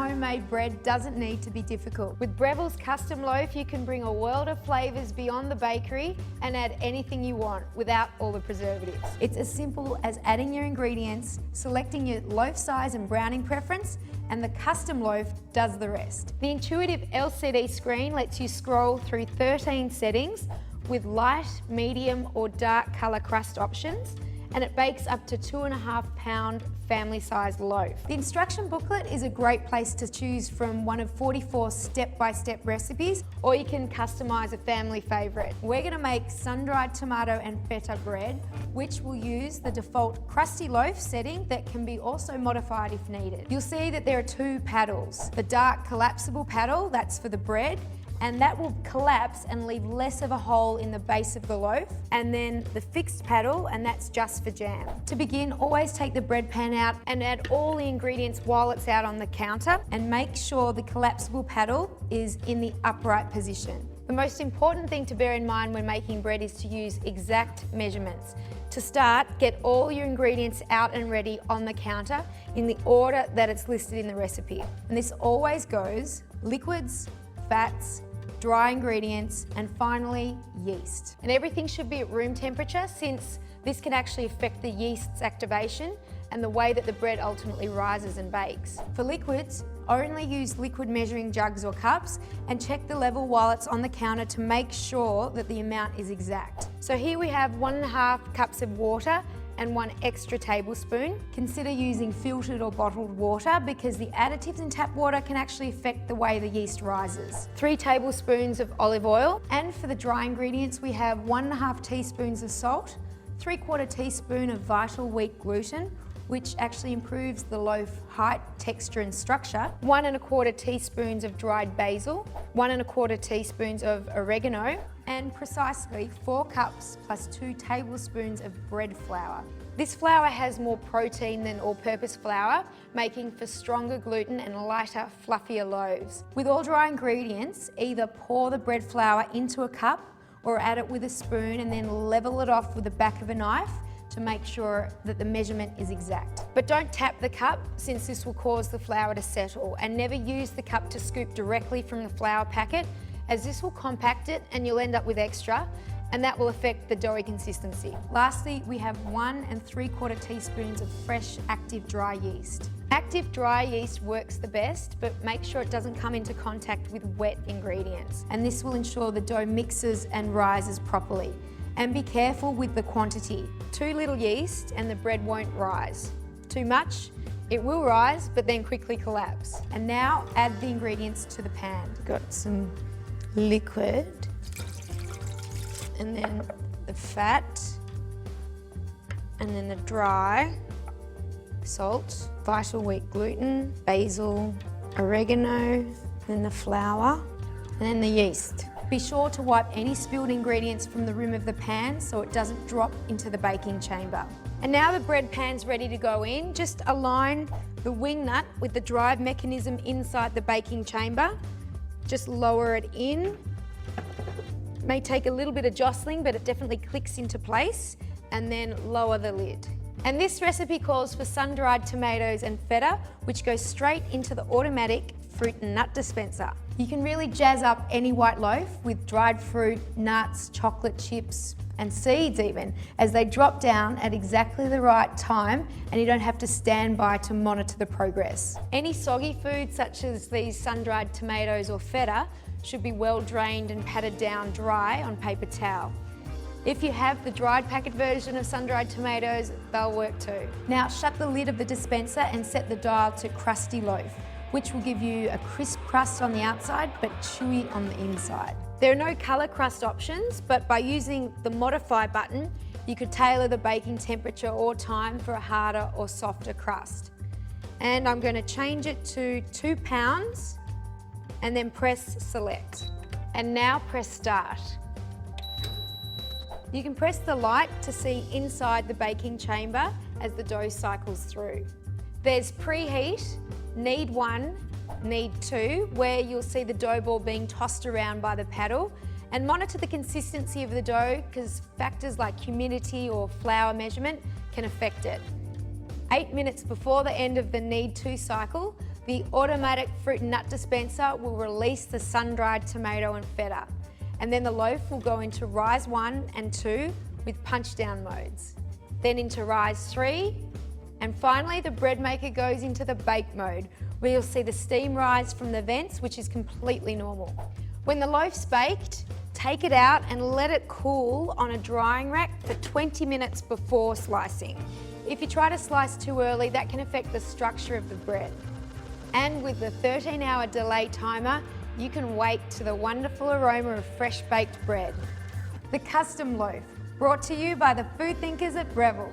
homemade bread doesn't need to be difficult. With Breville's Custom Loaf, you can bring a world of flavours beyond the bakery and add anything you want without all the preservatives. It's as simple as adding your ingredients, selecting your loaf size and browning preference, and the Custom Loaf does the rest. The intuitive LCD screen lets you scroll through 13 settings with light, medium or dark colour crust options, and it bakes up to 2.5 pound family-sized loaf. The instruction booklet is a great place to choose from one of 44 step-by-step recipes, or you can customise a family favourite. We're going to make sun-dried tomato and feta bread, which will use the default crusty loaf setting that can be also modified if needed. You'll see that there are two paddles. The dark collapsible paddle, that's for the bread, and that will collapse and leave less of a hole in the base of the loaf. And then the fixed paddle, and that's just for jam. To begin, always take the bread pan out and add all the ingredients while it's out on the counter, and make sure the collapsible paddle is in the upright position. The most important thing to bear in mind when making bread is to use exact measurements. To start, get all your ingredients out and ready on the counter in the order that it's listed in the recipe. And this always goes liquids, fats, dry ingredients, and finally yeast. And everything should be at room temperature, since this can actually affect the yeast's activation and the way that the bread ultimately rises and bakes. For liquids, only use liquid measuring jugs or cups, and check the level while it's on the counter to make sure that the amount is exact. So here we have 1.5 cups of water and 1 extra tablespoon. Consider using filtered or bottled water, because the additives in tap water can actually affect the way the yeast rises. 3 tablespoons of olive oil, and for the dry ingredients we have 1.5 teaspoons of salt, 3/4 teaspoon of vital wheat gluten, which actually improves the loaf height, texture and structure, 1.25 teaspoons of dried basil, 1.25 teaspoons of oregano, and precisely 4 cups plus 2 tablespoons of bread flour. This flour has more protein than all-purpose flour, making for stronger gluten and lighter, fluffier loaves. With all dry ingredients, either pour the bread flour into a cup or add it with a spoon and then level it off with the back of a knife to make sure that the measurement is exact. But don't tap the cup, since this will cause the flour to settle, and never use the cup to scoop directly from the flour packet, as this will compact it and you'll end up with extra, and that will affect the doughy consistency. Lastly, we have 1 3/4 teaspoons of fresh active dry yeast. Active dry yeast works the best, but make sure it doesn't come into contact with wet ingredients, and this will ensure the dough mixes and rises properly. And be careful with the quantity. Too little yeast and the bread won't rise. Too much, it will rise, but then quickly collapse. And now add the ingredients to the pan. Got some liquid, and then the fat, and then the dry, salt, vital wheat gluten, basil, oregano, then the flour, and then the yeast. Be sure to wipe any spilled ingredients from the rim of the pan so it doesn't drop into the baking chamber. And now the bread pan's ready to go in. Just align the wing nut with the drive mechanism inside the baking chamber. Just lower it in. It may take a little bit of jostling, but it definitely clicks into place, and then lower the lid. And this recipe calls for sun-dried tomatoes and feta, which goes straight into the automatic fruit and nut dispenser. You can really jazz up any white loaf with dried fruit, nuts, chocolate chips, and seeds even, as they drop down at exactly the right time, and you don't have to stand by to monitor the progress. Any soggy food, such as these sun-dried tomatoes or feta, should be well drained and patted down dry on paper towel. If you have the dried packet version of sun-dried tomatoes, they'll work too. Now shut the lid of the dispenser and set the dial to crusty loaf, which will give you a crisp crust on the outside but chewy on the inside. There are no colour crust options, but by using the modify button, you could tailor the baking temperature or time for a harder or softer crust. And I'm going to change it to 2 pounds and then press select. And now press start. You can press the light to see inside the baking chamber as the dough cycles through. There's preheat, need 1, need 2, where you'll see the dough ball being tossed around by the paddle, and monitor the consistency of the dough, because factors like humidity or flour measurement can affect it. 8 minutes before the end of the need 2 cycle, The automatic fruit and nut dispenser will release the sun-dried tomato and feta, and then the loaf will go into rise 1 and 2 with punch down modes, then into rise 3, and finally the bread maker goes into the bake mode, where you'll see the steam rise from the vents, which is completely normal. When the loaf's baked, take it out and let it cool on a drying rack for 20 minutes before slicing. If you try to slice too early, that can affect the structure of the bread. And with the 13-hour delay timer, you can wait to the wonderful aroma of fresh baked bread. The Custom Loaf, brought to you by the food thinkers at Breville.